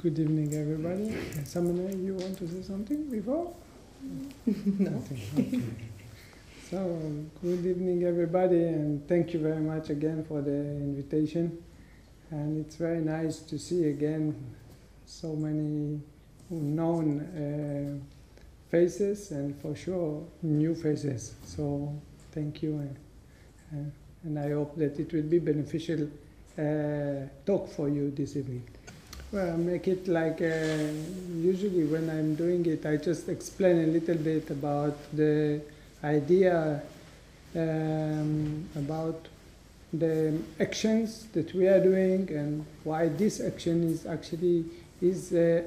Good evening, everybody. Samana, you want to say something before? No. Okay. So, good evening, everybody, and thank you very much again for the invitation. And it's very nice to see again so many known faces and for sure new faces. So, thank you, and I hope that it will be beneficial talk for you this evening. Well, make it like usually when I'm doing it, I just explain a little bit about the idea about the actions that we are doing and why this action is actually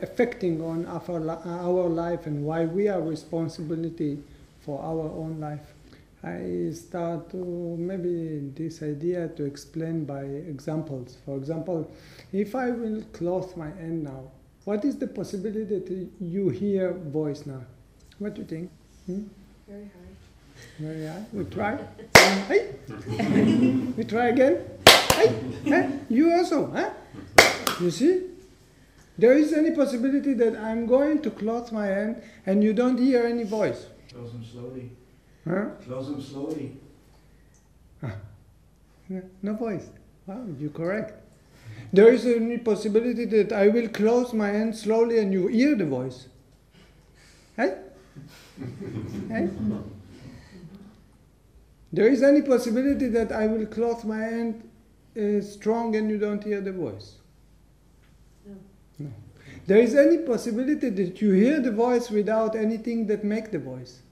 affecting on our life and why we are responsibility for our own life. I start to maybe this idea to explain by examples. For example, if I will close my hand now, what is the possibility that you hear voice now? What do you think? Very high. Very high. We try. Hey. We try again. Hey. Hey. You also, huh? You see? There is any possibility that I'm going to close my hand and you don't hear any voice. Close them slowly. Huh? Close them slowly. No voice. Wow, you're correct. There is any possibility that I will close my hand slowly and you hear the voice. Hey? Hey? There is any possibility that I will close my hand strong and you don't hear the voice? No. No. There is any possibility that you hear the voice without anything that makes the voice?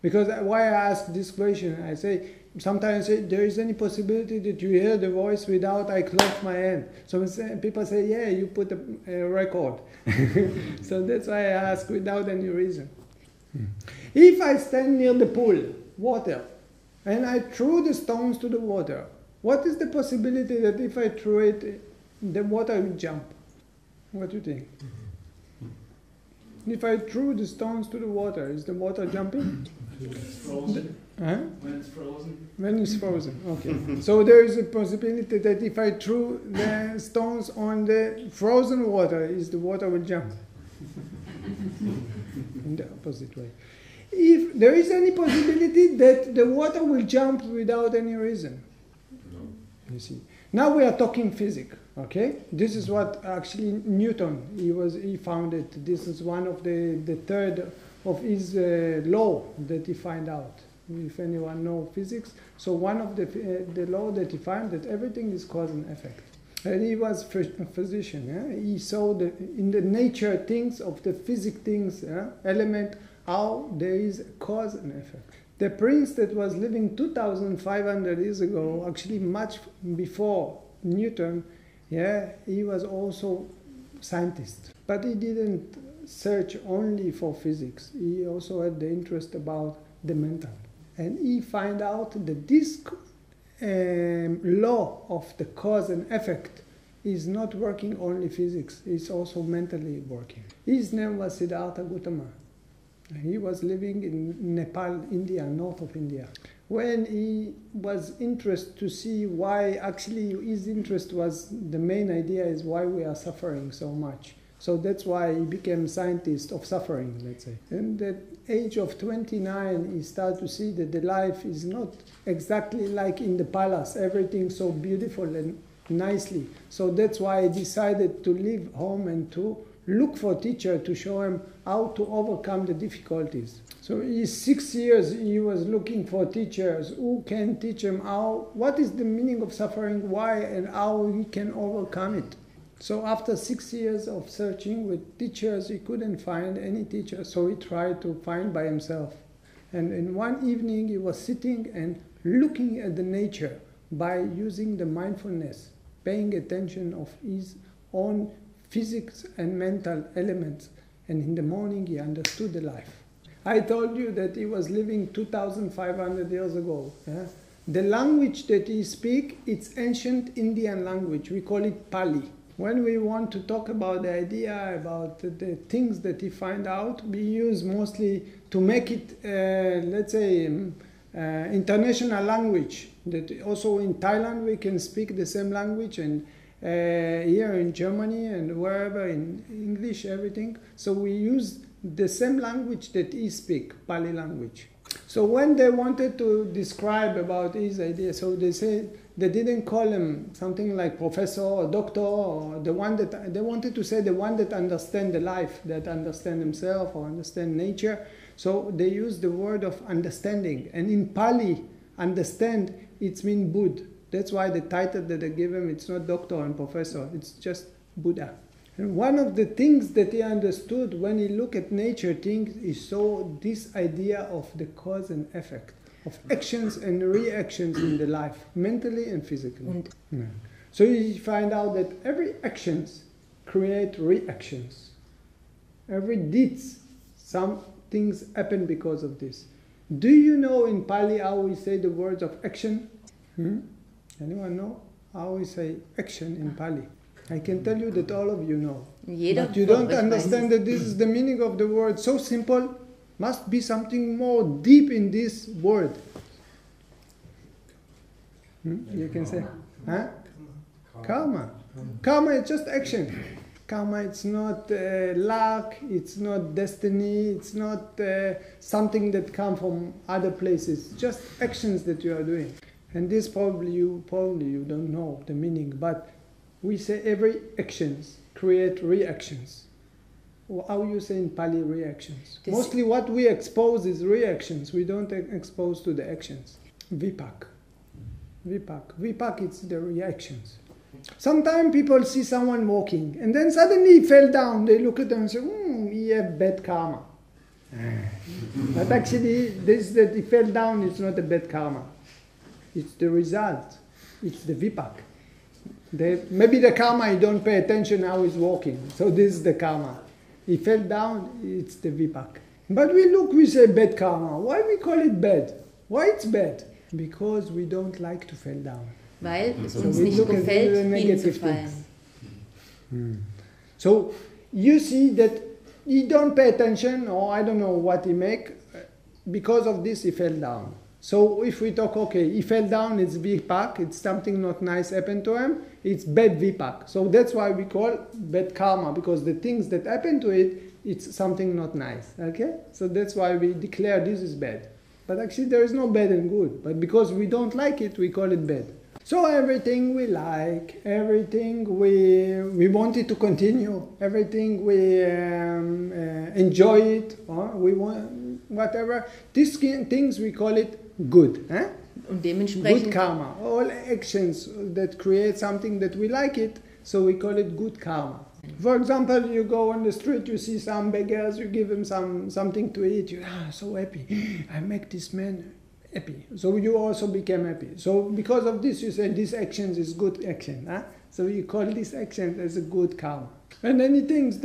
Because why I ask this question, I say, sometimes I say, there is any possibility that you hear the voice without I close my hand? So people say, yeah, you put a record. So that's why I ask without any reason. If I stand near the pool, water, and I threw the stones to the water, what is the possibility that if I throw it, the water will jump? What do you think? If I threw the stones to the water, is the water jumping? When it's frozen. Huh? When it's frozen. When it's frozen, okay. So there is a possibility that if I threw the stones on the frozen water, is the water will jump? In the opposite way. If there is any possibility that the water will jump without any reason? No. You see. Now we are talking physics, okay? This is what actually Newton, he found it. This is one of the third of his law that he found out. If anyone knows physics, so one of the law that he found that everything is cause and effect. And he was a physician. Yeah? He saw in the nature things of the physics things, element, how there is cause and effect. The prince that was living 2,500 years ago, actually much before Newton, yeah, he was also scientist. But he didn't search only for physics. He also had the interest about the mental. And he found out that this law of the cause and effect is not working only physics, it's also mentally working. His name was Siddhartha Gautama. He was living in Nepal, India, north of India. When he was interested to see why, actually his interest was, the main idea is why we are suffering so much. So that's why he became scientist of suffering, let's say. And at the age of 29, he started to see that the life is not exactly like in the palace, everything so beautiful and nicely. So that's why he decided to leave home and to look for a teacher to show him how to overcome the difficulties. So in 6 years he was looking for teachers who can teach him what is the meaning of suffering, why, and how he can overcome it. So after 6 years of searching with teachers, he couldn't find any teacher, so he tried to find by himself. And in one evening he was sitting and looking at the nature by using the mindfulness, paying attention of his own physics and mental elements, and in the morning he understood the life. I told you that he was living 2,500 years ago. Yeah? The language that he speaks, it's ancient Indian language. We call it Pali. When we want to talk about the idea, about the things that he find out, we use mostly to make it, let's say, international language. That also in Thailand we can speak the same language, and here in Germany and wherever, in English, everything. So we use the same language that he speak, Pali language. So when they wanted to describe about his idea, so they said they didn't call him something like professor or doctor, or the one that they wanted to say the one that understand the life, that understand himself or understand nature. So they used the word of understanding, and in Pali, understand, it's mean Buddha. That's why the title that they give him, it's not doctor and professor, it's just Buddha. And one of the things that he understood when he looked at nature things, he saw this idea of the cause and effect, of actions and reactions in the life, mentally and physically. Yeah. So you find out that every actions create reactions. Every deeds, some things happen because of this. Do you know in Pali how we say the words of action? Anyone know how we say action in Pali? I can tell you that all of you know. But you don't understand that this is the meaning of the word. So simple, must be something more deep in this word. You can say, huh? Karma. Karma is just action. Karma, it's not luck, it's not destiny, it's not something that comes from other places. Just actions that you are doing. And this probably you don't know the meaning, but we say every actions create reactions. How you say in Pali reactions? Mostly what we expose is reactions. We don't expose to the actions. Vipak. Vipak, it's the reactions. Sometimes people see someone walking and then suddenly he fell down. They look at them and say, he have bad karma. But actually, this that he fell down, it's not a bad karma. It's the result. It's the vipak. Maybe the karma, he don't pay attention how he's walking. So this is the karma. He fell down, it's the vipak. But we say bad karma. Why we call it bad? Why it's bad? Because we don't like to fall down. Weil es uns nicht gefällt, hinzufallen. So you see that he don't pay attention, or I don't know what he make. Because of this, he fell down. So if we talk, okay, he fell down, it's vipak, it's something not nice happened to him, it's bad vipak. So that's why we call bad karma, because the things that happen to it, it's something not nice, okay? So that's why we declare this is bad. But actually there is no bad and good, but because we don't like it, we call it bad. So everything we like, everything we want it to continue, everything we enjoy it, or we want whatever, these things we call it good. Und dementsprechend good karma. All actions that create something that we like it, so we call it good karma. For example, you go on the street, you see some beggars, you give them something to eat, you are so happy. I make this man happy. So you also became happy. So because of this, you say this action is good action. So you call this action as a good karma. And any actions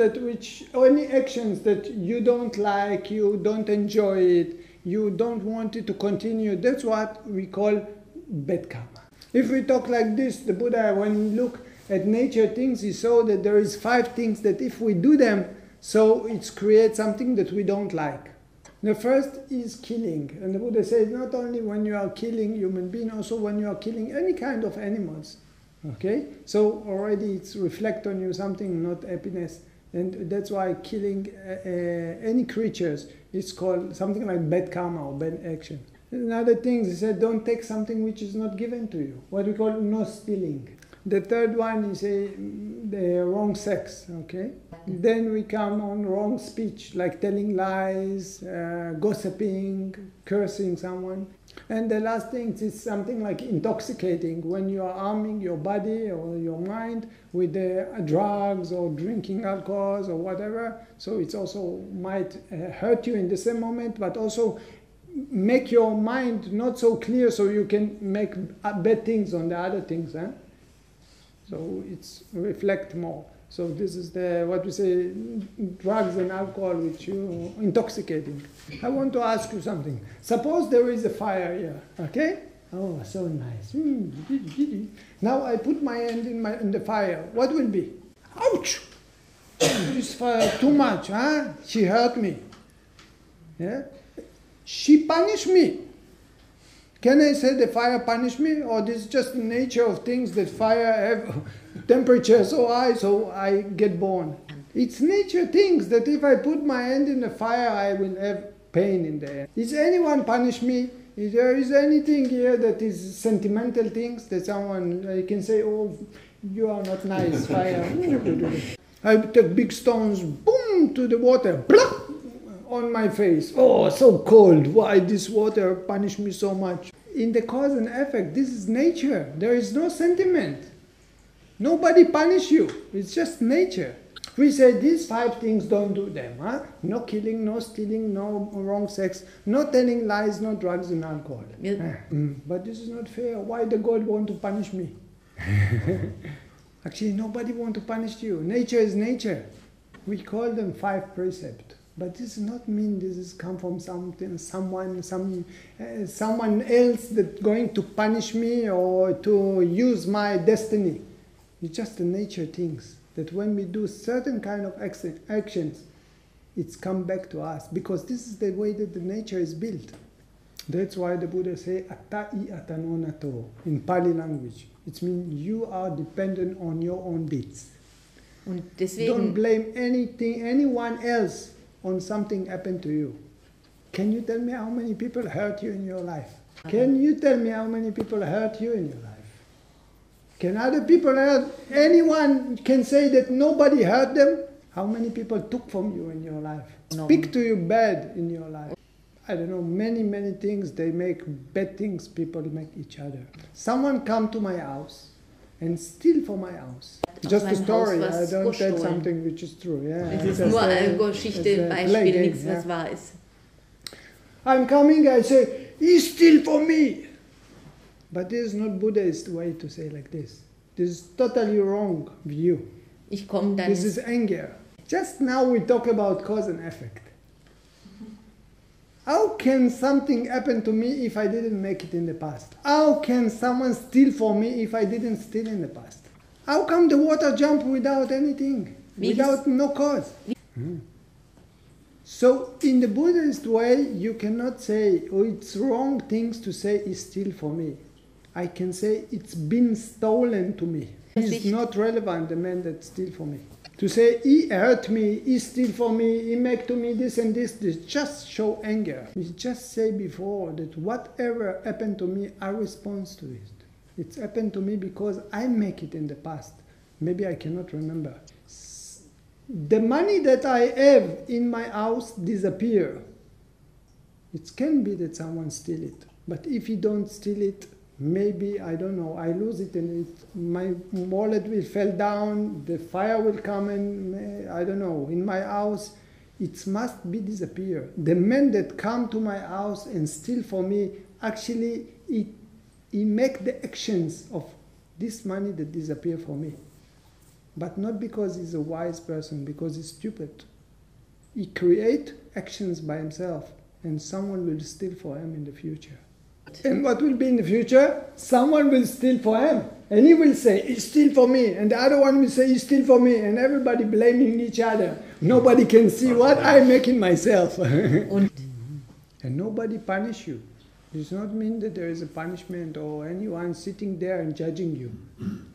that you don't like, you don't enjoy it, you don't want it to continue, that's what we call bad karma. If we talk like this, the Buddha, when he looked at nature things, he saw that there is 5 things that if we do them, so it creates something that we don't like. The first is killing. And the Buddha says not only when you are killing human beings, also when you are killing any kind of animals. Okay? So already it's reflect on you something, not happiness. And that's why killing any creatures is called something like bad karma or bad action. Another thing, he said, don't take something which is not given to you. What we call no stealing. The third one is the wrong sex, okay? Then we come on wrong speech, like telling lies, gossiping, cursing someone. And the last thing is something like intoxicating, when you are harming your body or your mind with drugs or drinking alcohol or whatever. So it also might hurt you in the same moment, but also make your mind not so clear so you can make bad things on the other things. So it's reflect more. So this is what we say, drugs and alcohol, which you intoxicating. I want to ask you something. Suppose there is a fire here, okay? Oh, so nice. Now I put my hand in the fire. What will be? Ouch! This fire too much, huh? She hurt me. Yeah? She punished me. Can I say the fire punished me, or this is just the nature of things that fire have temperature so high, so I get born? It's nature things that if I put my hand in the fire, I will have pain in the hand. Is anyone punish me? Is there anything here that is sentimental things that someone I can say, oh, you are not nice, fire. I take big stones, boom, to the water, plop, on my face. Oh, so cold. Why this water punish me so much? In the cause and effect, this is nature. There is no sentiment. Nobody punish you. It's just nature. We say these 5 things, don't do them. Huh? No killing, no stealing, no wrong sex, no telling lies, no drugs and alcohol. But this is not fair. Why the God want to punish me? Actually, nobody want to punish you. Nature is nature. We call them 5 precepts. But this does not mean this is come from something, someone else that's going to punish me or to use my destiny. It's just the nature things. That when we do certain kind of actions, it's come back to us. Because this is the way that the nature is built. That's why the Buddha say, Atai atanonato, in Pali language. It means you are dependent on your own deeds. Und deswegen, don't blame anyone else on something happened to you. Can you tell me how many people hurt you in your life? Can you tell me how many people hurt you in your life? Can other people hurt? Anyone can say that nobody hurt them? How many people took from you in your life? No. Speak to you bad in your life. I don't know, many things, they make bad things, people make each other. Someone come to my house and steal from my house. Just a story, I don't tell something which is true. Yeah, es ist nur eine Geschichte, Beispiel, nichts was wahr ist. I'm coming, I say, he steal from me. But this is not Buddhist way to say like this. This is totally wrong view. Ich komme dann. This is anger. Just now we talk about cause and effect. How can something happen to me if I didn't make it in the past? How can someone steal from me if I didn't steal in the past? How come the water jump without anything? Without no cause? So in the Buddhist way, you cannot say, oh, it's wrong things to say is steal for me. I can say it's been stolen to me. It's not relevant, the man that steal for me. To say he hurt me, he steal for me, he make to me this and this just show anger. We just say before that whatever happened to me, I respond to it. It's happened to me because I make it in the past. Maybe I cannot remember. The money that I have in my house disappear. It can be that someone steal it. But if you don't steal it, maybe, I don't know, I lose it and my wallet will fall down, the fire will come and, I don't know, in my house, it must be disappear. The man that come to my house and steal for me, actually, he make the actions of this money that disappear for me. But not because he's a wise person, because he's stupid. He create actions by himself, and someone will steal for him in the future. And what will be in the future? Someone will steal for him. And he will say, he steal for me. And the other one will say, he steal for me. And everybody blaming each other. Nobody can see what I'm making myself. And nobody punish you. It does not mean that there is a punishment or anyone sitting there and judging you.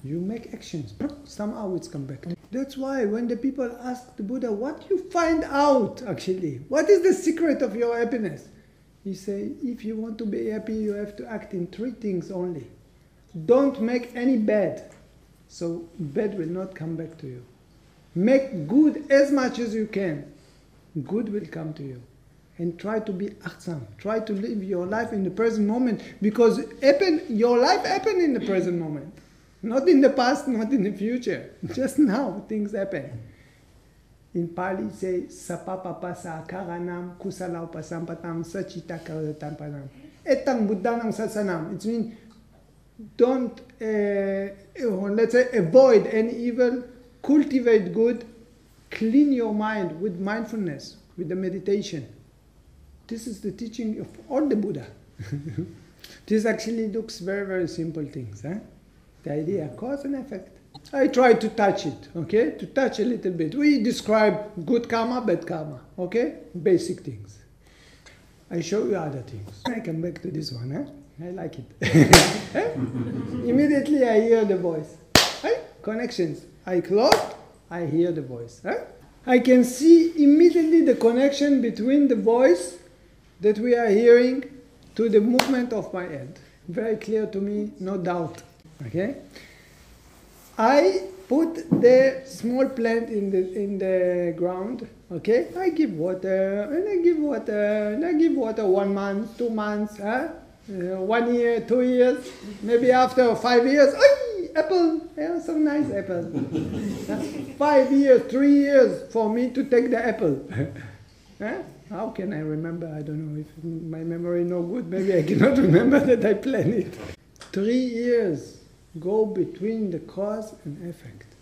You make actions. Somehow it's come back. That's why when the people ask the Buddha, what you find out actually? What is the secret of your happiness? He say, if you want to be happy, you have to act in 3 things only. Don't make any bad, so bad will not come back to you. Make good as much as you can. Good will come to you. And try to be achtsam. Try to live your life in the present moment, because your life happen in the present moment. Not in the past, not in the future. Just now things happen. In Pali say, sapapapasa karanam kusalau pasampatam sachita karatampanam. Etang buddhanam sasanam. It means don't, let's say, avoid any evil, cultivate good, clean your mind with mindfulness, with the meditation. This is the teaching of all the Buddha. This actually looks very simple things. The idea, cause and effect. I try to touch it, okay? To touch a little bit. We describe good karma, bad karma, okay? Basic things. I show you other things. I come back to this one, I like it. Immediately I hear the voice. Connections. I close, I hear the voice. I can see immediately the connection between the voice that we are hearing to the movement of my head. Very clear to me, no doubt. Okay? I put the small plant in the ground. Okay? I give water, and I give water, and I give water 1 month, 2 months, 1 year, 2 years, maybe after 5 years, apple, yeah, so nice apple. 5 years, 3 years for me to take the apple. How can I remember? I don't know, if my memory no good, maybe I cannot remember that I planned it. 3 years go between the cause and effect.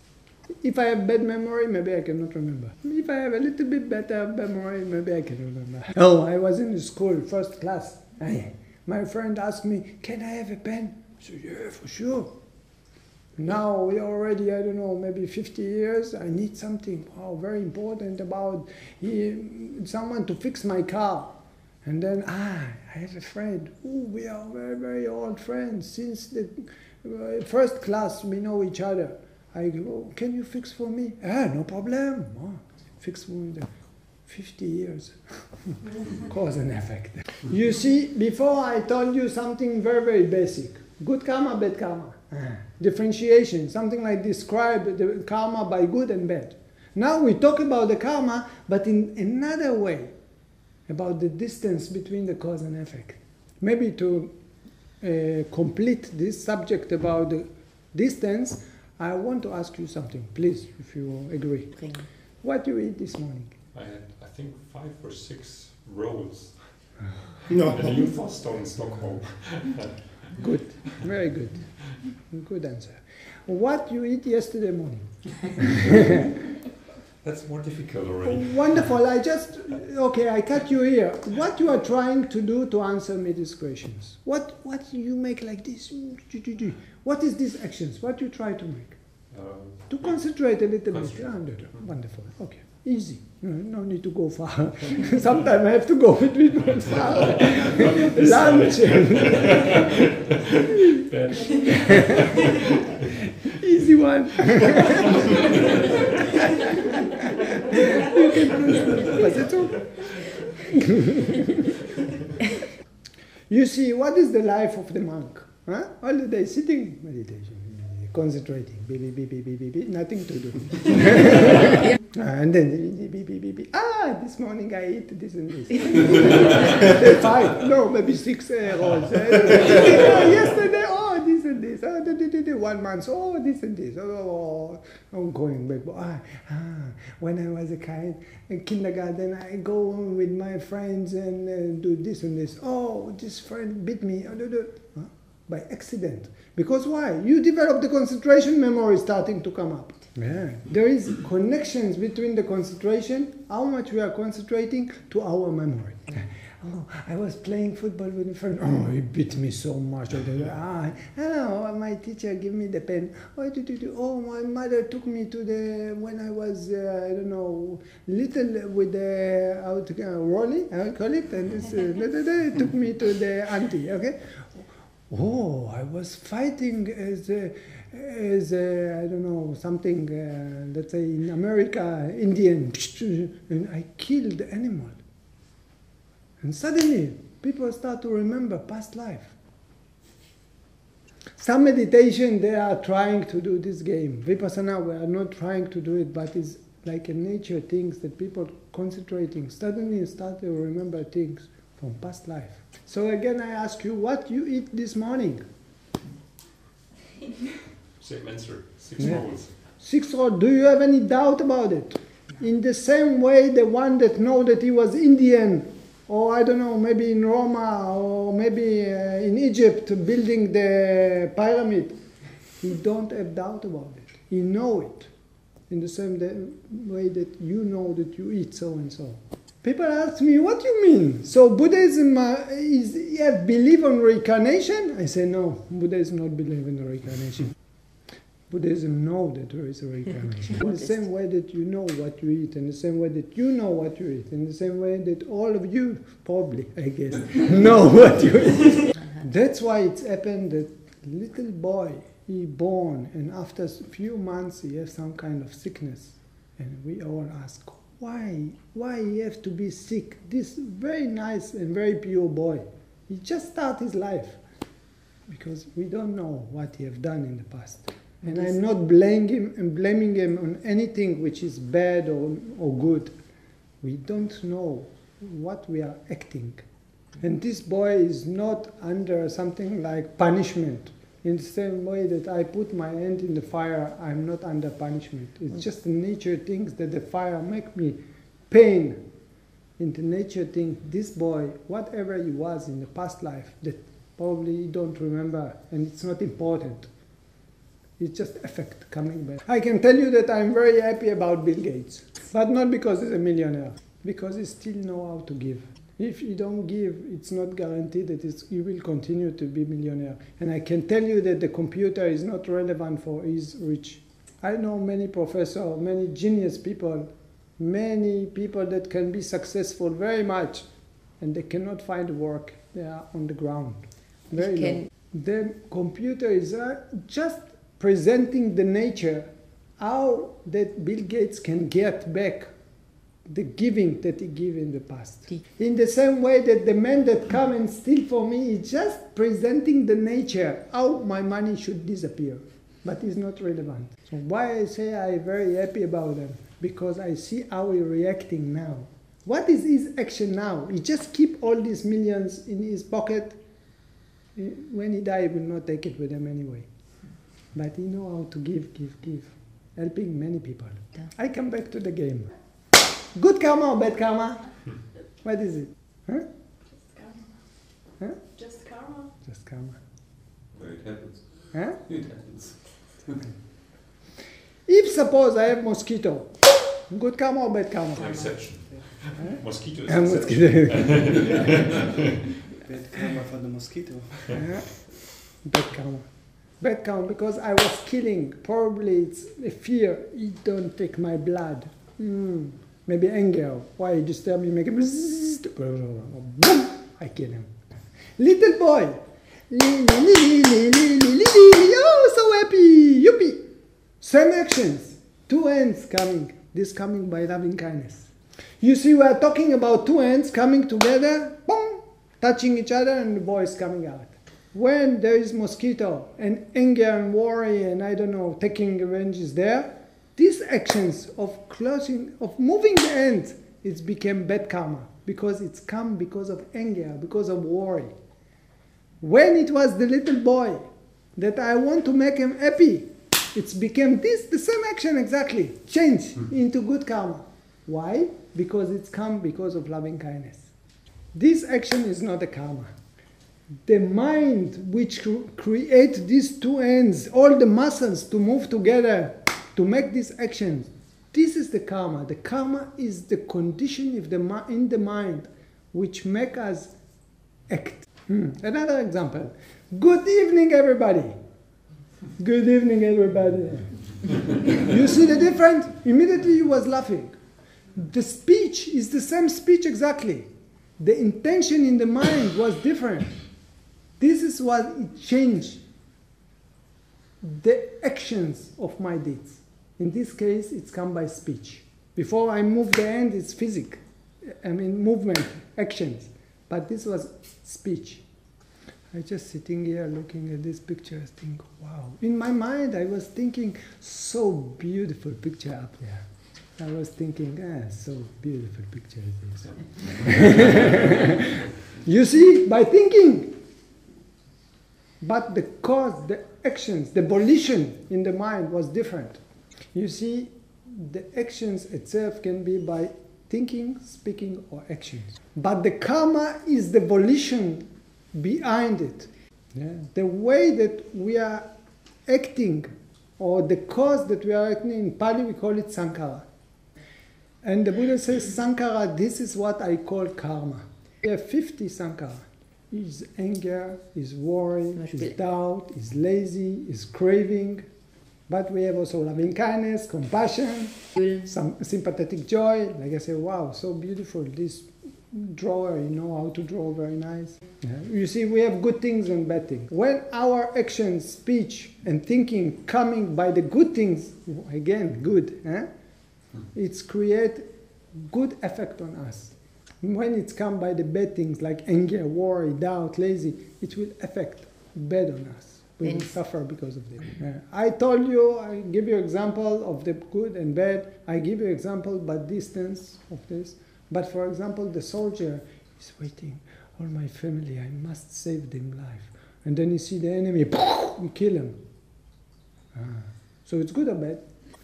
If I have bad memory, maybe I cannot remember. If I have a little bit better memory, maybe I can remember. Oh, I was in the school, first class. My friend asked me, can I have a pen? I said, yeah, for sure. Now we already, I don't know, maybe 50 years, I need something very important about someone to fix my car. And then, I have a friend. We are very, very old friends. Since the first class, we know each other. I go, can you fix for me? No problem. Fix for me. 50 years. Cause and effect. You see, before I told you something very, very basic. Good karma, bad karma. Differentiation, something like describe the karma by good and bad. Now we talk about the karma, but in another way, about the distance between the cause and effect. Maybe to complete this subject about the distance, I want to ask you something, please, if you agree. What you eat this morning? I had, I think, 5 or 6 rolls. No. At a youth hostel in Stockholm. Good, very good. Good answer. What you eat yesterday morning? That's more difficult already. Wonderful. I cut you here. What you are trying to do to answer me these questions? What you make like this? What is these actions? What you try to make? To concentrate a little bit. Wonderful. Okay. Easy. No need to go far. Sometimes I have to go between far. Lunch. Easy one. You see, what is the life of the monk? All the day sitting, meditation, concentrating, nothing to do. And then, this morning I ate this and this. 5, no, maybe 6 rolls. Yesterday, this and this. 1 month, this and this. I'm going back. When I was a kid in kindergarten, I go with my friends and do this and this. This friend beat me. By accident. Because why? You develop the concentration memory starting to come up. Yeah. There is connections between the concentration, how much we are concentrating, to our memory. I was playing football with a friend. He beat me so much. My teacher gave me the pen. My mother took me to when I was, little with the, rolly, I call it, and this, took me to the auntie, okay? I was fighting as something, let's say in America, Indian, and I killed the animal. And suddenly, people start to remember past life. Some meditation, they are trying to do this game. Vipassana, we are not trying to do it, but it's like a nature things that people concentrating, suddenly start to remember things from past life. So again, I ask you, what you eat this morning? Same answer, 6 rolls. 6 rolls. Do you have any doubt about it? In the same way, the one that know that he was Indian, or I don't know, maybe in Roma, or maybe in Egypt, building the pyramid, he don't have doubt about it. He know it. In the same way that you know that you eat so and so. People ask me, what do you mean? So Buddhism believe on reincarnation? I say, no, Buddha does not believe in reincarnation. Buddhism knows that there is a reincarnation. In the same way that you know what you eat, in the same way that you know what you eat, in the same way that all of you, probably, I guess, know what you eat. That's why it's happened that little boy, he born, and after a few months he has some kind of sickness. And we all ask, why he have to be sick? This very nice and very pure boy, he just started his life. Because we don't know what he have done in the past. And I'm not blaming him on anything which is bad or good. We don't know what we are acting. And this boy is not under something like punishment. In the same way that I put my hand in the fire, I'm not under punishment. It's just the nature things that the fire make me pain. In the nature thing, this boy, whatever he was in the past life, that probably you don't remember, and it's not important. It's just effect coming back. I can tell you that I'm very happy about Bill Gates, but not because he's a millionaire, because he still knows how to give. If you don't give, it's not guaranteed that you will continue to be millionaire. And I can tell you that the computer is not relevant for his rich. I know many professors, many genius people, many people that can be successful very much, and they cannot find work. They are on the ground. Very low. The computer is just presenting the nature, how that Bill Gates can get back the giving that he gave in the past. In the same way that the man that come and steal for me is just presenting the nature, how my money should disappear. But it's not relevant. So why I say I'm very happy about him? Because I see how he's reacting now. What is his action now? He just keep all these millions in his pocket. When he die, he will not take it with him anyway. But he know how to give, helping many people. Yeah. I come back to the game. Good karma or bad karma? What is it? Huh? Just karma. Huh? Just karma. Just karma. Well, it happens. Huh? It happens. If suppose I have mosquito, good karma or bad karma? An exception. Huh? Mosquito is And an exception. Bad karma for the mosquito. Yeah. Bad karma. Bad karma because I was killing. Probably it's a fear. He don't take my blood. Maybe anger. Why you disturb me? Make him. Boom! I kill him. Little boy. Oh, so happy. Yuppie. Same actions. Two hands coming. This coming by loving kindness. You see, we are talking about two hands coming together. Boom! Touching each other and the voice coming out. When there is mosquito and anger and worry and I don't know, taking revenge is there, these actions of closing, of moving the hands, it's became bad karma because it's come because of anger, because of worry. When it was the little boy that I want to make him happy, it's became this, the same action exactly, change into good karma. Why? Because it's come because of loving kindness. This action is not a karma. The mind which creates these two ends, all the muscles to move together, to make these actions, this is the karma. The karma is the condition of in the mind which make us act. Another example. Good evening, everybody. Good evening, everybody. You see the difference? Immediately you was laughing. The speech is the same speech exactly. The intention in the mind was different. This is what it changed the actions of my deeds. In this case, it's come by speech. Before I move the hand, it's physics. I mean, movement, actions. But this was speech. I just sitting here looking at this picture, I think, wow. In my mind, I was thinking, so beautiful picture up there. I was thinking, so beautiful picture it is. You see, by thinking. But the cause, the actions, the volition in the mind was different. You see, the actions itself can be by thinking, speaking, or actions. But the karma is the volition behind it. Yeah. The way that we are acting, or the cause that we are acting, in Pali we call it sankhara. And the Buddha says, sankhara, this is what I call karma. We have 50 sankhara. Is anger, is worry, is doubt, is lazy, is craving. But we have also loving kindness, compassion, some sympathetic joy. Like I say, wow, so beautiful. This drawer, you know how to draw very nice. Yeah. You see, we have good things and bad things. When our actions, speech, and thinking coming by the good things, again, good, it's create good effect on us. When it's come by the bad things like anger, worry, doubt, lazy, it will affect bad on us. We will suffer because of it. I told you, I give you example of the good and bad. I give you example by distance of this. But for example, the soldier is waiting. All my family, I must save them life. And then you see the enemy, you kill him. So it's good or bad?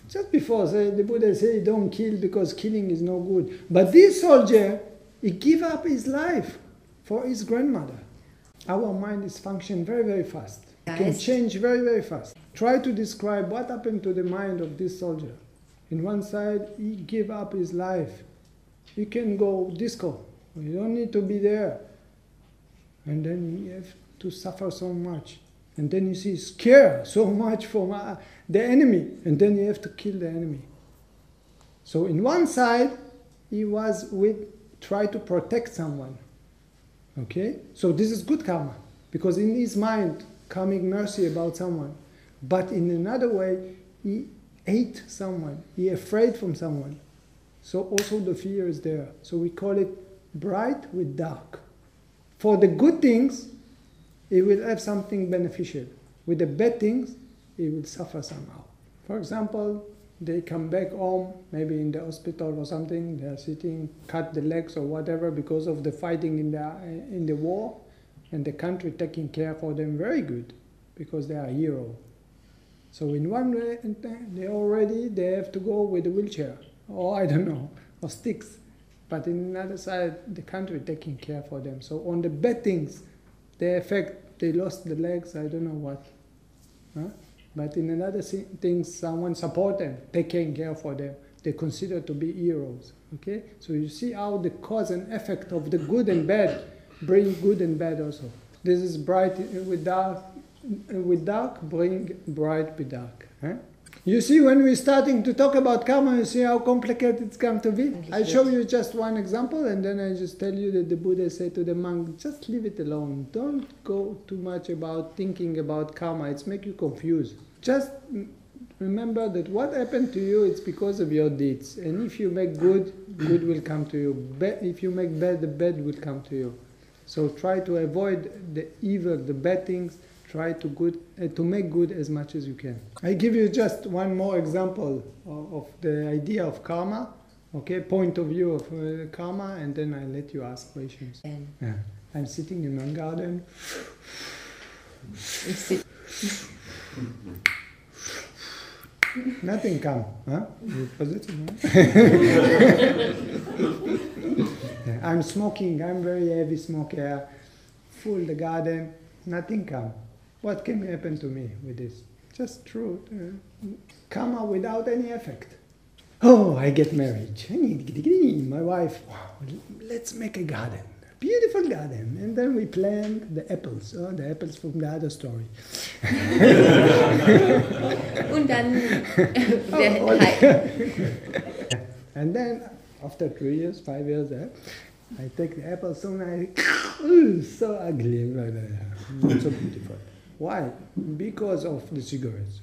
Just before, the Buddha said, don't kill because killing is no good. But this soldier, he gave up his life for his grandmother. Our mind is functioning very, very fast. It can change very, very fast. Try to describe what happened to the mind of this soldier. In one side, he gave up his life. He can go disco. You don't need to be there. And then you have to suffer so much. And then you see scare so much from the enemy. And then you have to kill the enemy. So in one side, he was try to protect someone. Okay? So this is good karma. Because in his mind, coming mercy about someone. But in another way, he hate someone. He afraid from someone. So also the fear is there. So we call it bright with dark. For the good things, it will have something beneficial. With the bad things, it will suffer somehow. For example, they come back home, maybe in the hospital or something, they are sitting, cut the legs or whatever because of the fighting in the war, and the country taking care for them very good, because they are heroes. So in one way, they have to go with a wheelchair, or I don't know, or sticks. But in another side, the country taking care for them. So on the bad things, they lost the legs, I don't know what. But in another thing, someone support them, taking care for them. They consider to be heroes. Okay? So you see how the cause and effect of the good and bad bring good and bad also. This is bright with dark, bring bright with dark. You see, when we're starting to talk about karma, you see how complicated it's come to be? I show you just one example, and then I just tell you that the Buddha said to the monk, just leave it alone. Don't go too much about thinking about karma. It's make you confused. Just remember that what happened to you, it's because of your deeds. And if you make good, good will come to you. If you make bad, the bad will come to you. So try to avoid the evil, the bad things. Try to make good as much as you can. I give you just one more example of the idea of karma, okay, point of view of karma, and then I let you ask questions. Yeah. I'm sitting in my garden. Nothing come, huh? I'm smoking, I'm very heavy smoker, full the garden, nothing come. What can happen to me with this? Just truth. Karma without any effect. Oh, I get married. My wife, wow, let's make a garden. Beautiful garden. And then we plant the apples. Oh, the apples from the other story. And then, after 3 years, 5 years, I take the apples so nice. Ooh, so ugly. Not so beautiful. Why? Because of the cigarettes.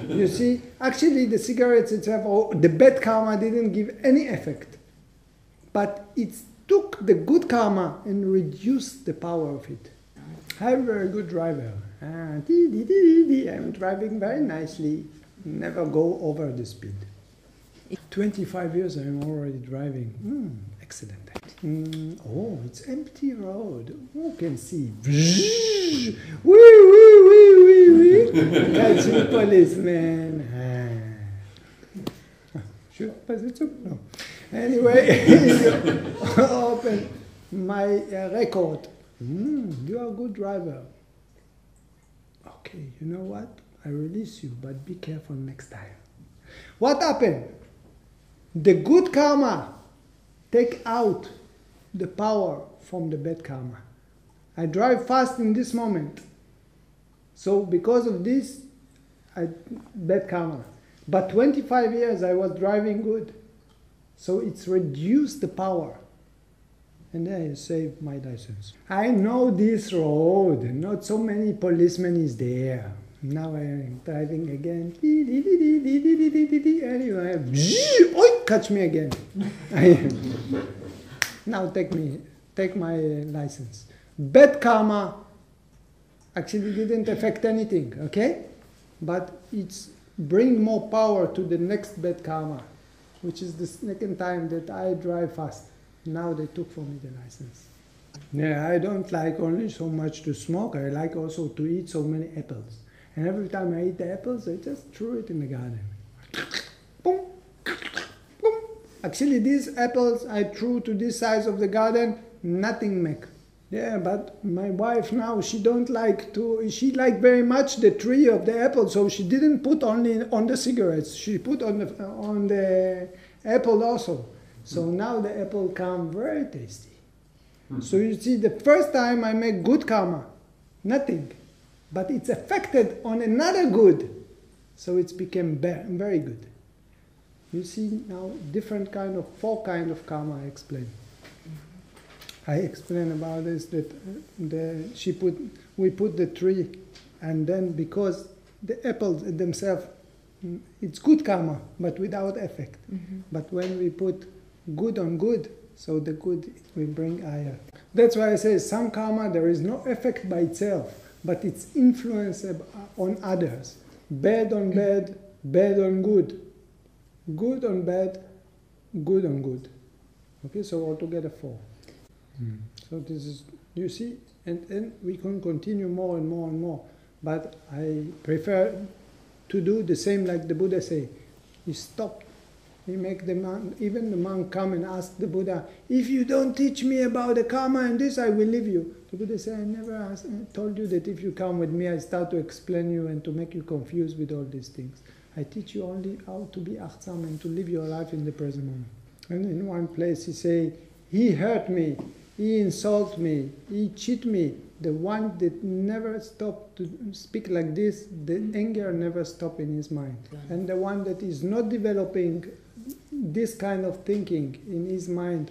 You see, actually the cigarettes itself, the bad karma didn't give any effect. But it took the good karma and reduced the power of it. I'm a very good driver. I'm driving very nicely. Never go over the speed. 25 years I'm already driving. Excellent. Oh, it's empty road. Who can see? Wee, wee, wee, wee, wee. Catching policeman. Shoot, but it's no. Anyway, open my record. You are a good driver. Okay, you know what? I release you, but be careful next time. What happened? The good karma take out the power from the bad karma. I drive fast in this moment. So because of this, bad karma. But 25 years I was driving good. So it's reduced the power. And I saved my license. I know this road. Not so many policemen is there. Now I am driving again. Anyway, catch me again. Now take my license. Bad karma actually didn't affect anything, okay? But it's bring more power to the next bad karma, which is the second time that I drive fast. Now they took from me the license. Yeah, I don't like only so much to smoke. I like also to eat so many apples. And every time I eat the apples, I just threw it in the garden. Boom, boom. Actually, these apples I threw to this side of the garden, nothing make. Yeah, but my wife now, she don't like to, she like very much the tree of the apple, so she didn't put only on the cigarettes, she put on the apple also. So now the apple come very tasty. So you see, the first time I make good karma, nothing. But it's affected on another good. So it's became very good. You see now different kind of, 4 kind of karma I explain. I explain about this that we put the tree, and then because the apples themselves, it's good karma, but without effect. But when we put good on good, so the good will bring higher. That's why I say some karma there is no effect by itself, but it's influence on others. Bad on bad, bad on good. Good on bad, good on good. Okay, so altogether 4. So this is, you see, and we can continue more and more and more. But I prefer to do the same like the Buddha say. He stopped. He make the monk, even the monk come and ask the Buddha, if you don't teach me about the karma and this, I will leave you. The Buddha said, I never told you that if you come with me, I start to explain you and to make you confused with all these things. I teach you only how to be achtsam and to live your life in the present moment. And in one place he say, he hurt me, he insulted me, he cheated me. The one that never stopped to speak like this, the anger never stopped in his mind. And the one that is not developing this kind of thinking in his mind,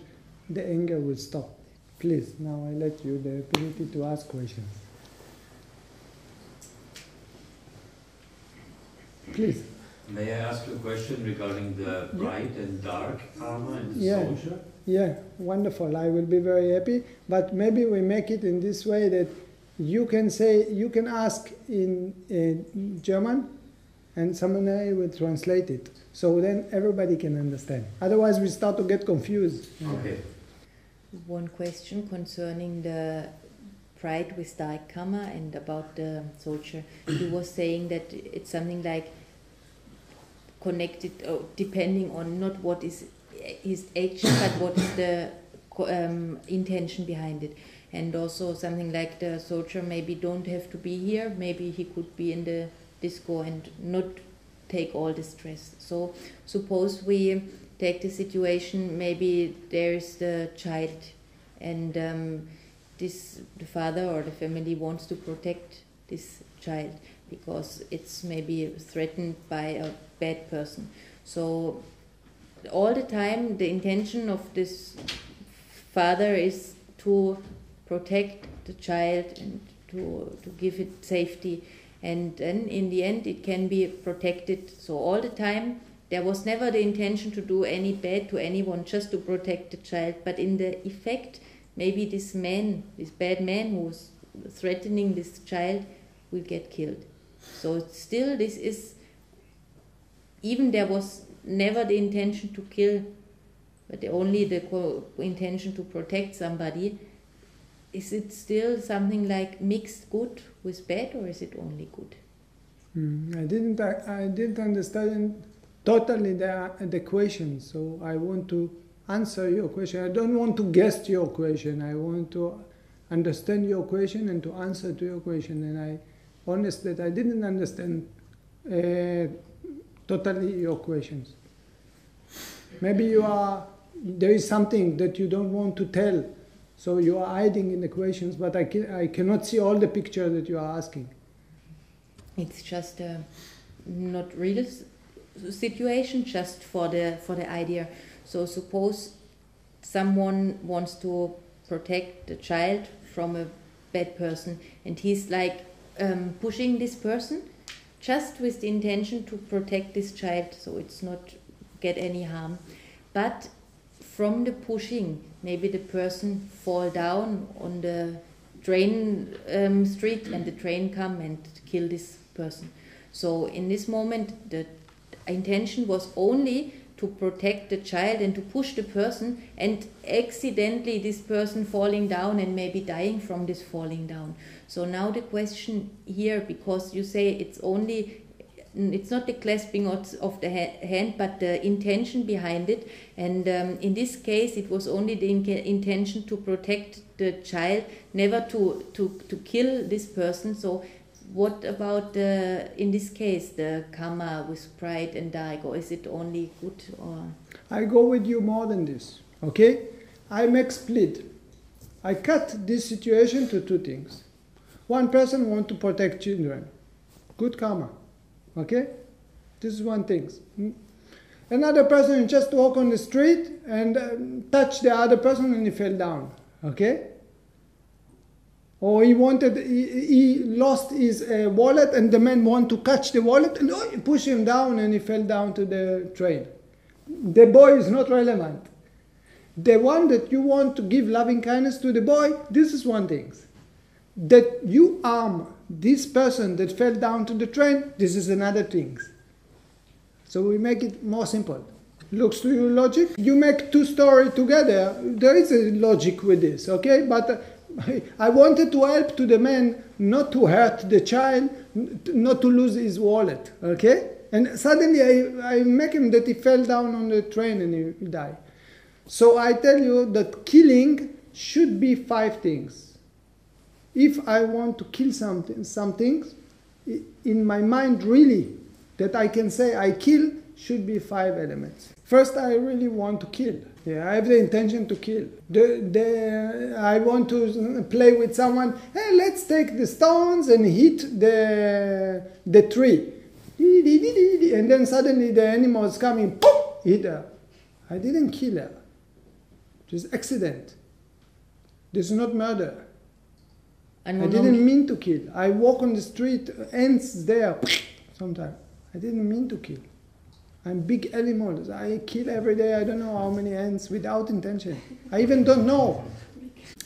the anger will stop. Please, now I let you the opportunity to ask questions. Please. May I ask you a question regarding the bright and dark karma and the social? Yeah, wonderful. I will be very happy. But maybe we make it in this way that you can say, you can ask in German, and someone will translate it. So then everybody can understand. Otherwise we start to get confused. Okay. One question concerning the pride with dark karma and about the soldier. He was saying that it's something like connected, depending on not what is his action, but what is the intention behind it. And also something like the soldier maybe don't have to be here, maybe he could be in the disco and not take all the stress. So suppose we take the situation, maybe there is the child and the father or the family wants to protect this child because it's maybe threatened by a bad person. So all the time the intention of this father is to protect the child and to give it safety, and then in the end it can be protected. So all the time there was never the intention to do any bad to anyone, just to protect the child, but in the effect maybe this bad man who's threatening this child will get killed. So still this is, even there was never the intention to kill, but only the intention to protect somebody. Is it still something like mixed good with bad, or is it only good? I didn't understand totally the question, so I want to answer your question. I don't want to guess your question. I want to understand your question and to answer to your question. And I honest that I didn't understand totally your questions. Maybe there is something that you don't want to tell, so you are hiding in the questions, but I cannot see all the picture that you are asking. It's just not real situation, just for the idea. So suppose someone wants to protect the child from a bad person, and he's like pushing this person just with the intention to protect this child, so it's not get any harm. But from the pushing, maybe the person fall down on the train street, and the train come and kill this person. So in this moment, the intention was only to protect the child and to push the person, and accidentally this person falling down and maybe dying from this falling down. So now the question here, because you say it's not the clasping of the hand, but the intention behind it. And in this case, it was only the intention to protect the child, never to kill this person. So what about in this case, the karma with pride and dark, or is it only good? Or I go with you more than this, okay? I make split. I cut this situation to two things. One person wants to protect children. Good karma, okay? This is one thing. Another person just walk on the street and touch the other person and he fell down, okay? Or he lost his wallet, and the man want to catch the wallet and he push him down and he fell down to the train. The boy is not relevant. The one that you want to give loving kindness to the boy, this is one thing. That you harm this person that fell down to the train, this is another thing. So we make it more simple. Looks to you logic? You make two stories together, there is a logic with this, okay? But I wanted to help to the man not to hurt the child, not to lose his wallet, okay? And suddenly I make him that he fell down on the train and he died. So I tell you that killing should be 5 things. If I want to kill something, in my mind really, that I can say I kill, should be 5 elements. First, I really want to kill. Yeah, I have the intention to kill. I want to play with someone. Hey, let's take the stones and hit the tree. And then suddenly the animal is coming, poof, hit her. I didn't kill her. Just accident. This is not murder. I didn't mean to kill. I walk on the street, ants there, sometimes. I didn't mean to kill. I'm big animals. I kill every day. I don't know how many ants without intention. I even don't know.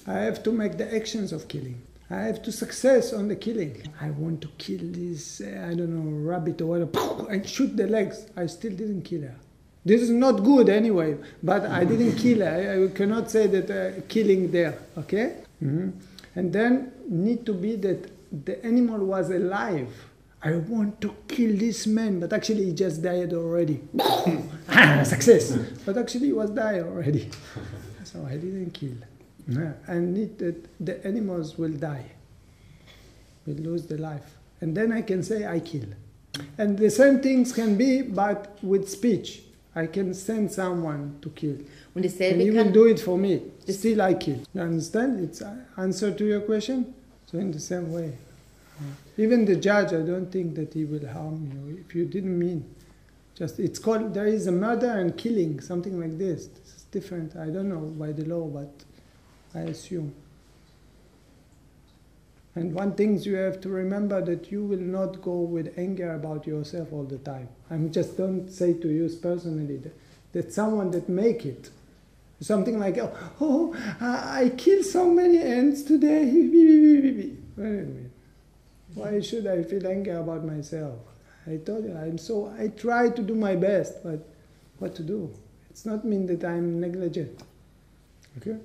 I have to make the actions of killing. I have to success on the killing. I want to kill this, I don't know, rabbit or whatever, and shoot the legs. I still didn't kill her. This is not good anyway, but I didn't kill her. I cannot say that killing there, okay? Mm-hmm. And then need to be that the animal was alive. I want to kill this man, but actually he just died already. Success! But actually he was died already. So I didn't kill. I need that the animals will die, will lose their life. And then I can say I kill. And the same things can be, but with speech. I can send someone to kill. And he will do it for me. Still I kill. You understand? It's an answer to your question? So in the same way. Even the judge, I don't think that he will harm you if you didn't mean. Just it's called, there is a murder and killing, something like this. This is different. I don't know by the law, but I assume. And one thing you have to remember, that you will not go with anger about yourself all the time. I just don't say to you personally that someone that make it. Something like, oh, I killed so many ants today. Wait a minute. Why should I feel anger about myself? I told you, I try to do my best, but what to do? It's not mean that I'm negligent. Okay?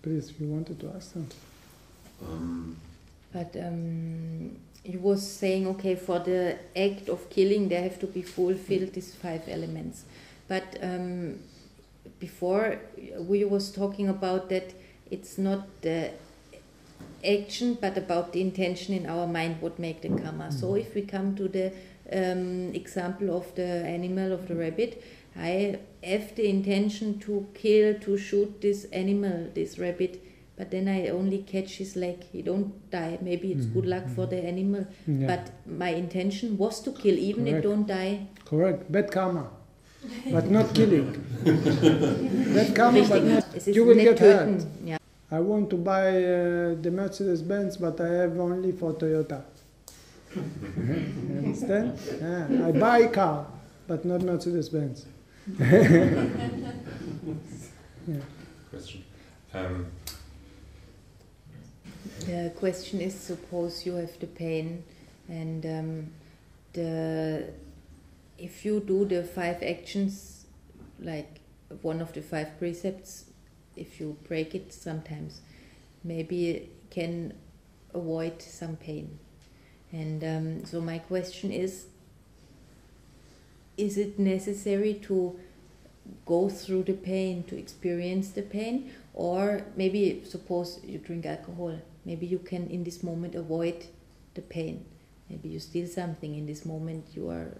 Please, you wanted to ask something. But you was saying, okay, for the act of killing, there have to be fulfilled these 5 elements. But before, we was talking about that it's not the action, but about the intention in our mind, what make the karma. So if we come to the example of the animal, of the rabbit, I have the intention to kill, to shoot this animal, this rabbit, but then I only catch his leg. He don't die. Maybe it's good luck for the animal. Yeah. But my intention was to kill, even it Correct. don't die. Correct. Bad karma. But not killing. Bad karma, but Richtig. not. Es ist You will nicht get töten. hurt. Ja. I want to buy the Mercedes-Benz, but I have only for Toyota. You understand? Yeah. I buy a car, but not Mercedes-Benz. Question. The question is, suppose you have the pain, and if you do the 5 actions, like one of the 5 precepts, if you break it sometimes, maybe you can avoid some pain. And so my question is it necessary to go through the pain, to experience the pain? Or maybe, suppose you drink alcohol, maybe you can in this moment avoid the pain. Maybe you steal something in this moment, you are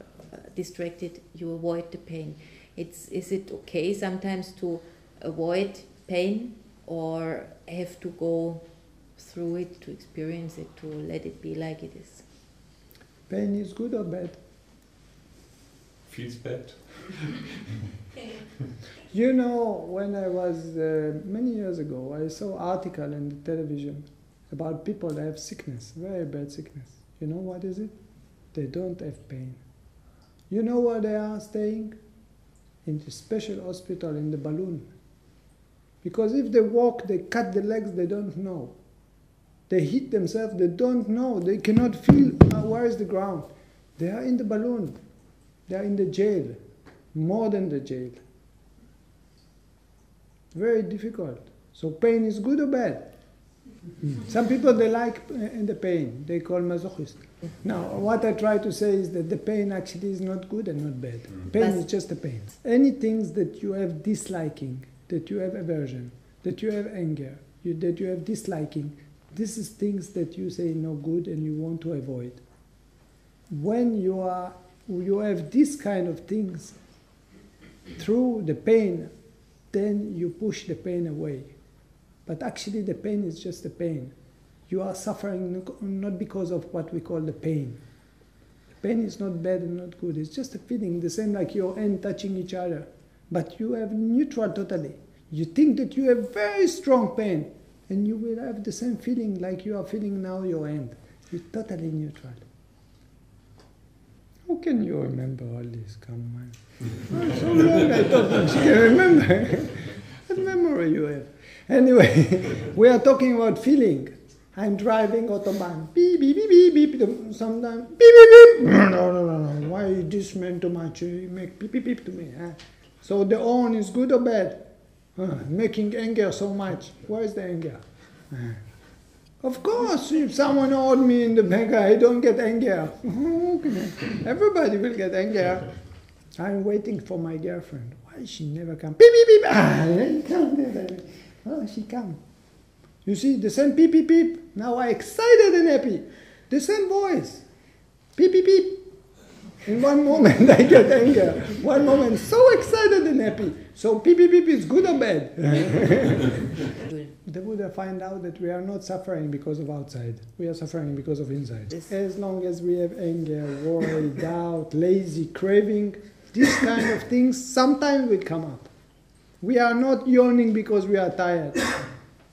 distracted, you avoid the pain. Is it okay sometimes to avoid pain, or have to go through it, to experience it, to let it be like it is? Pain is good or bad? Feels bad. You know, when I was many years ago, I saw an article in the television about people that have sickness, very bad sickness. You know what is it? They don't have pain. You know where they are staying? In the special hospital in the balloon. Because if they walk, they cut the legs, they don't know. They hit themselves, they don't know. They cannot feel where is the ground. They are in the balloon. They are in the jail, more than the jail. Very difficult. So pain is good or bad? Some people, they like the pain. They call masochist. Now, what I try to say is that the pain actually is not good and not bad. Pain is just a pain. Any things that you have disliking, that you have aversion, that you have anger, that you have disliking, this is things that you say no good and you want to avoid. When you have this kind of things through the pain, then you push the pain away. But actually the pain is just a pain. You are suffering not because of what we call the pain. Pain is not bad and not good. It's just a feeling, the same like your hand touching each other. But you have neutral totally. You think that you have very strong pain, and you will have the same feeling like you are feeling now your hand. You're totally neutral. How can you remember all this? Come on. So long I don't think she can remember. What memory you have? Anyway, we are talking about feeling. I'm driving autobahn. Beep, beep, beep, beep, beep. Sometimes beep, beep, beep. No. Why this man too much? You make beep, beep, beep to me. Huh? So the horn is good or bad? Making anger so much. Where is the anger? Of course, if someone owed me in the bank, I don't get anger. Everybody will get anger. I'm waiting for my girlfriend. Why she never come? Beep, beep, beep. Oh, she come. You see, the same beep, beep, beep. Now I excited and happy. The same voice. Beep, beep, beep. In one moment I get anger. One moment so excited and happy. So beep, beep, beep is good or bad? The Buddha find out that we are not suffering because of outside. We are suffering because of inside. As long as we have anger, worry, doubt, lazy, craving, these kind of things sometimes will come up. We are not yawning because we are tired.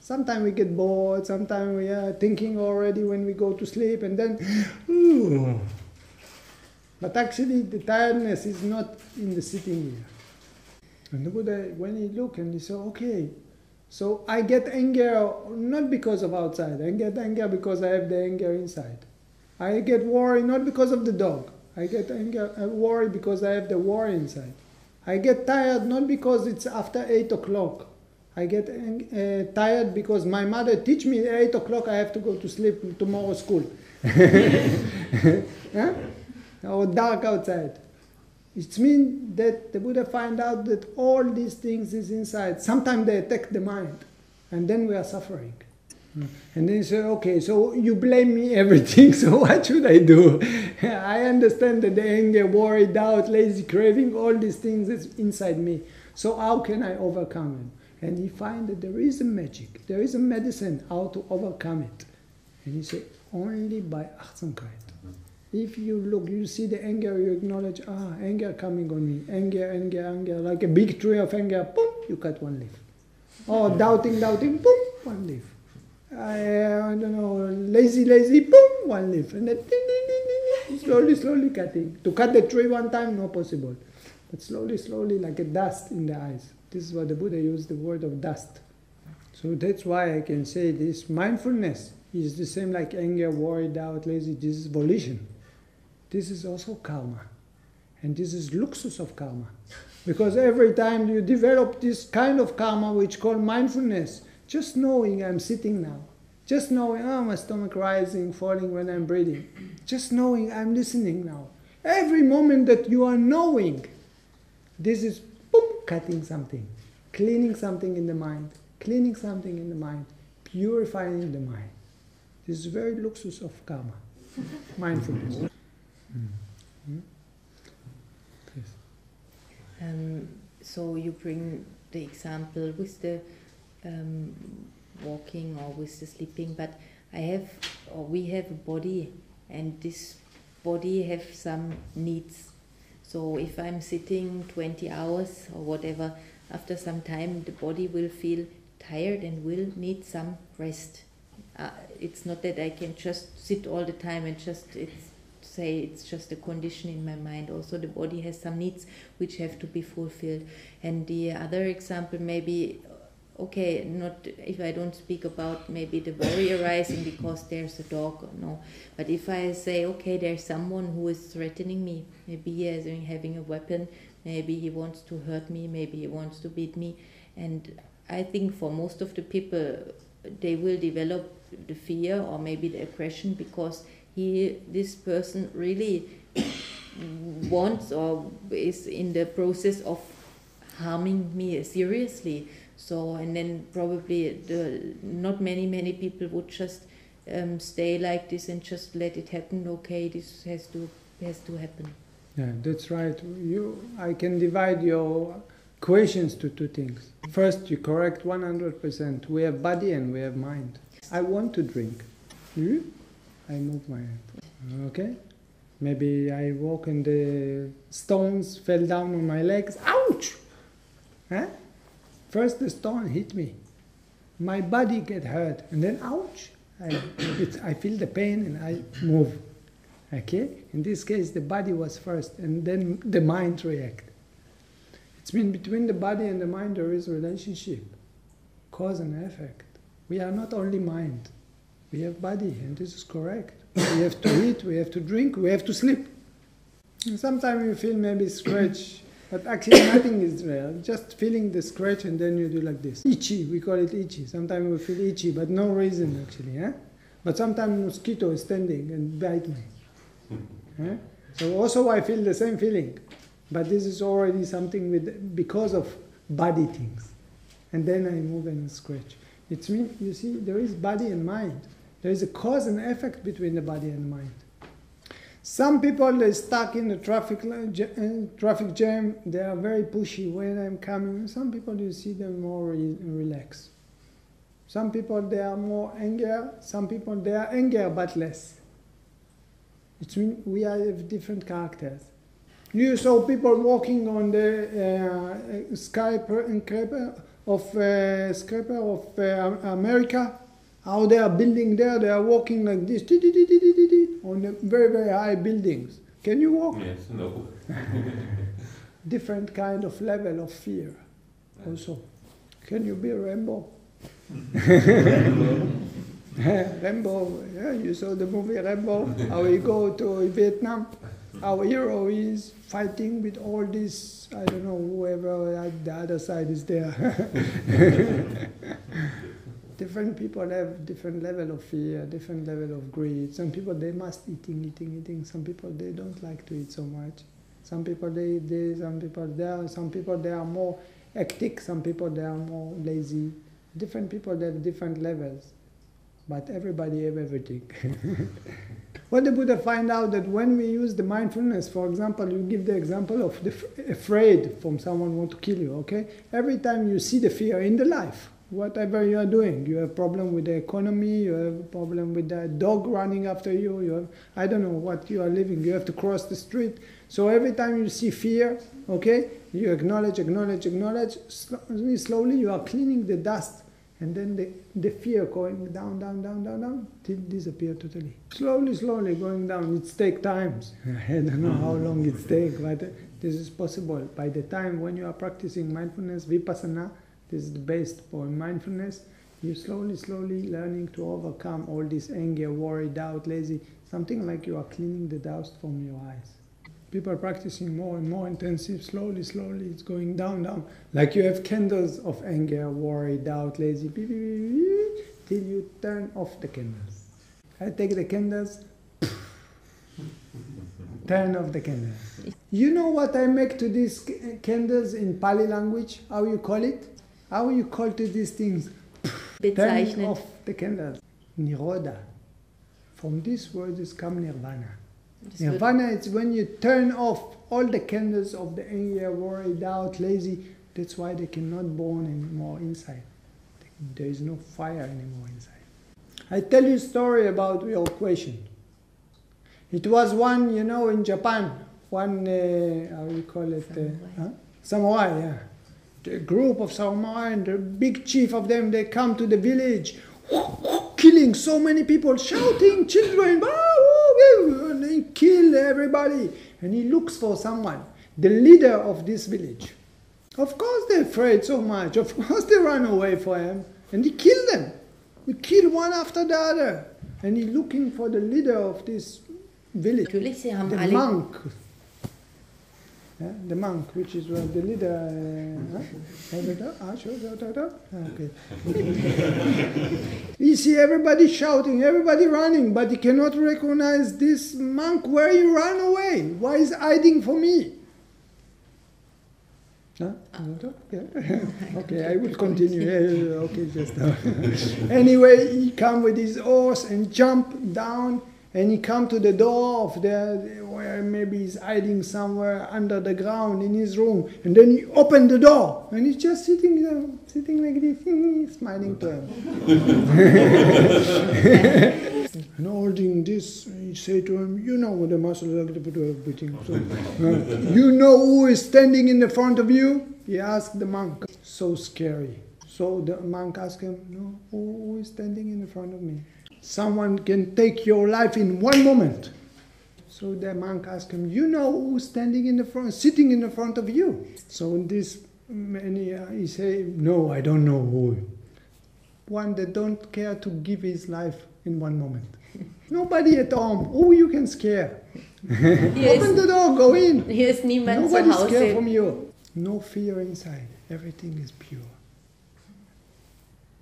Sometimes we get bored, sometimes we are thinking already when we go to sleep, and then, ooh. But actually the tiredness is not in the sitting here. And the Buddha, when he looked and he said, okay, so I get anger not because of outside, I get anger because I have the anger inside. I get worry not because of the dog, I get anger, worry because I have the worry inside. I get tired not because it's after 8 o'clock. I get tired because my mother teach me at 8 o'clock I have to go to sleep tomorrow school. Huh? Or dark outside. It means that the Buddha find out that all these things is inside. Sometimes they attack the mind, and then we are suffering. And then you say, okay, so you blame me everything, so what should I do? I understand that the anger, worry, doubt, lazy, craving, all these things is inside me. So how can I overcome them? And he find that there is a magic, there is a medicine how to overcome it. And he say, only by Achtsamkeit. If you look, you see the anger, you acknowledge, anger coming on me, anger, like a big tree of anger, boom, you cut one leaf. Oh, doubting, boom, one leaf. I don't know, lazy, boom, one leaf. And then slowly cutting. To cut the tree one time, not possible. But slowly, like a dust in the eyes. This is what the Buddha used, the word of dust. So that's why I can say this mindfulness is the same like anger, worry, doubt, lazy. This is volition. This is also karma. And this is luxus of karma. Because every time you develop this kind of karma which called mindfulness, just knowing I'm sitting now, just knowing, my stomach rising, falling when I'm breathing, just knowing I'm listening now. Every moment that you are knowing, this is boom, cutting something, cleaning something in the mind, purifying the mind. This is very luxus of karma, mindfulness. So you bring the example with the walking or with the sleeping, but we have a body, and this body have some needs. So if I'm sitting 20 hours or whatever, after some time the body will feel tired and will need some rest. It's not that I can just sit all the time and it's just a condition in my mind. Also the body has some needs which have to be fulfilled. And the other example maybe, okay, not if I don't speak about maybe the worry arising because there's a dog or no, but if I say, okay, there's someone who is threatening me, maybe he is having a weapon, maybe he wants to hurt me, maybe he wants to beat me, and I think for most of the people they will develop the fear or maybe the aggression because this person really wants or is in the process of harming me seriously. So, and then probably not many people would just stay like this and just let it happen. Okay, this has to happen. Yeah, that's right. I can divide your questions to two things. First, you correct 100%. We have body and we have mind. I want to drink. I move my hand. Okay? Maybe I walk and the stones fell down on my legs. Ouch! Huh? First the stone hit me. My body get hurt. And then ouch! I feel the pain and I move. Okay? In this case the body was first and then the mind react. It's been between the body and the mind there is a relationship. Cause and effect. We are not only mind. We have body, and this is correct. We have to eat, we have to drink, we have to sleep. And sometimes you feel maybe scratch, but actually nothing is real. Just feeling the scratch and then you do like this. Itchy, we call it itchy. Sometimes we feel itchy, but no reason actually. But sometimes mosquito is standing and bite me. So also I feel the same feeling. But this is already something because of body things. And then I move and scratch. It means, you see, there is body and mind. There is a cause and effect between the body and the mind. Some people, they're stuck in the traffic jam, they are very pushy when I'm coming. Some people, you see them more relaxed. Some people, they are more anger. Some people, they are anger but less. It means we have different characters. You saw people walking on the skyscraper of America, how they are building there, they are walking like this, on the very, very high buildings. Can you walk? Yes, no. Different kind of level of fear also. Can you be Rambo? Rambo, yeah, you saw the movie Rambo, how he go to Vietnam. Our hero is fighting with all this, I don't know, whoever at the other side is there. Different people have different level of fear, different level of greed. Some people, they must eating. Some people, they don't like to eat so much. Some people, some people, they are more hectic. Some people, they are more lazy. Different people, they have different levels. but everybody have everything. What the Buddha find out that when we use the mindfulness, for example, you give the example of the afraid from someone want to kill you, okay? Every time you see the fear in the life, whatever you are doing, you have problem with the economy, you have a problem with the dog running after you, you have, I don't know what you are living, you have to cross the street. So every time you see fear, okay, you acknowledge, slowly you are cleaning the dust. And then the fear going down, till disappear totally. Slowly going down. It takes times. I don't know how long it takes, but this is possible. By the time when you are practicing mindfulness, vipassana, this is the base for mindfulness, you slowly learning to overcome all this anger, worry, doubt, lazy, something like you are cleaning the dust from your eyes. People are practicing more and more intensive, slowly, it's going down. Like you have candles of anger, worry, doubt, lazy, till you turn off the candles. I take the candles, turn off the candles. You know what I make to these candles in Pali language? How you call it? How you call to these things? Turn off the candles. Nirodha. From this word is come nirvana. Nirvana is when you turn off all the candles of the anger, worry, doubt, lazy. That's why they cannot burn anymore inside. There is no fire anymore inside. I tell you a story about your question. It was one, in Japan, one, how you call it? Samurai, yeah. The group of samurai and the big chief of them, they come to the village, killing so many people, shouting, children, and they kill everybody. And he looks for someone, the leader of this village. Of course they're afraid so much. Of course they run away from him. And he killed them. He killed one after the other. And he's looking for the leader of this village. The monk. Yeah, the monk, which is the leader. Okay. You see everybody shouting, everybody running, but he cannot recognize this monk. Where you run away? Why is hiding from me? Huh? Okay, I will continue. Okay, just now. Anyway, he come with his horse and jump down. And he come to the door of where maybe he's hiding somewhere under the ground in his room. And then he opened the door. And he's just sitting there, like this, smiling to him. And holding this, he say to him, you know what the muscles are everything. So, you know who is standing in the front of you? He asked the monk. So scary. So the monk asked him, no, who is standing in the front of me? Someone can take your life in one moment. So the monk asked him, you know who's standing in the front, sitting in the front of you? So this, he say, no, I don't know who. One that don't care to give his life in one moment. Nobody at home. Who you can scare? Open the door, go in. Nobody scared from you. No fear inside. Everything is pure.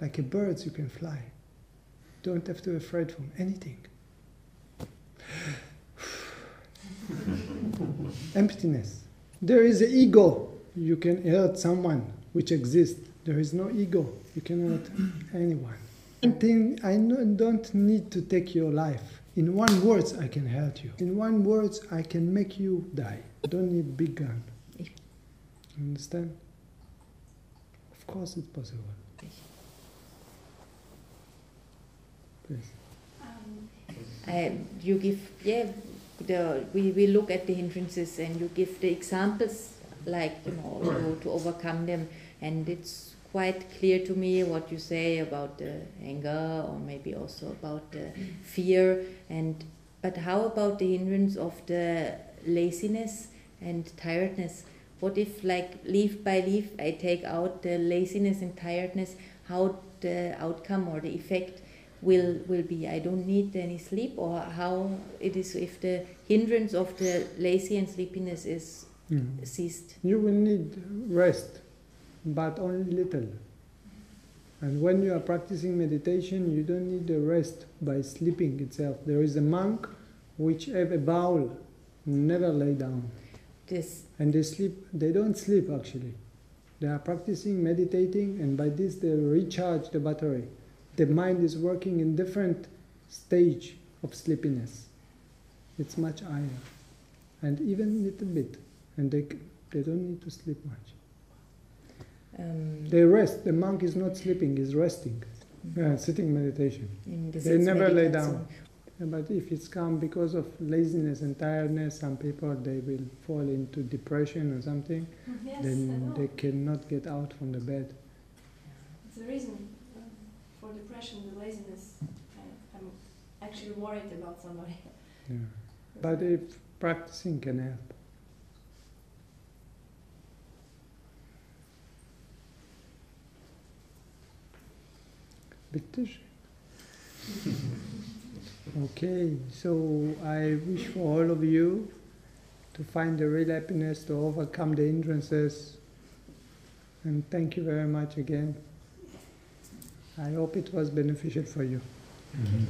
Like a bird, you can fly. Don't have to be afraid from anything. Emptiness. There is an ego. You can hurt someone which exists. There is no ego. You can hurt anyone. I don't need to take your life. In one word, I can hurt you. In one word, I can make you die. I don't need big gun. Understand? Of course it's possible. Please. You give, we look at the hindrances and you give the examples, like, to overcome them. And it's quite clear to me what you say about the anger or maybe also about the fear. But how about the hindrance of the laziness and tiredness? What if, like, leaf by leaf, I take out the laziness and tiredness, how the outcome or the effect will be? I don't need any sleep, or how it is if the hindrance of the lazy and sleepiness is ceased? You will need rest, but only little. And when you are practicing meditation, you don't need the rest by sleeping itself. There is a monk which have a bowl, never lay down. And they sleep. They don't sleep actually. They are practicing, meditating, and by this they recharge the battery. the mind is working in different stage of sleepiness. It's much higher, and even little bit, and they don't need to sleep much. They rest. The monk is not sleeping; he's resting, sitting meditation. They never lay down. But if it's come because of laziness and tiredness, some people they will fall into depression or something. Yes, I Then know. they cannot get out from the bed. It's the reason for depression, the laziness. I'm actually worried about somebody. Yeah. But if practicing can help. Bitte schön. Okay, so I wish for all of you to find the real happiness, to overcome the hindrances. And thank you very much again. I hope it was beneficial for you. Mhm.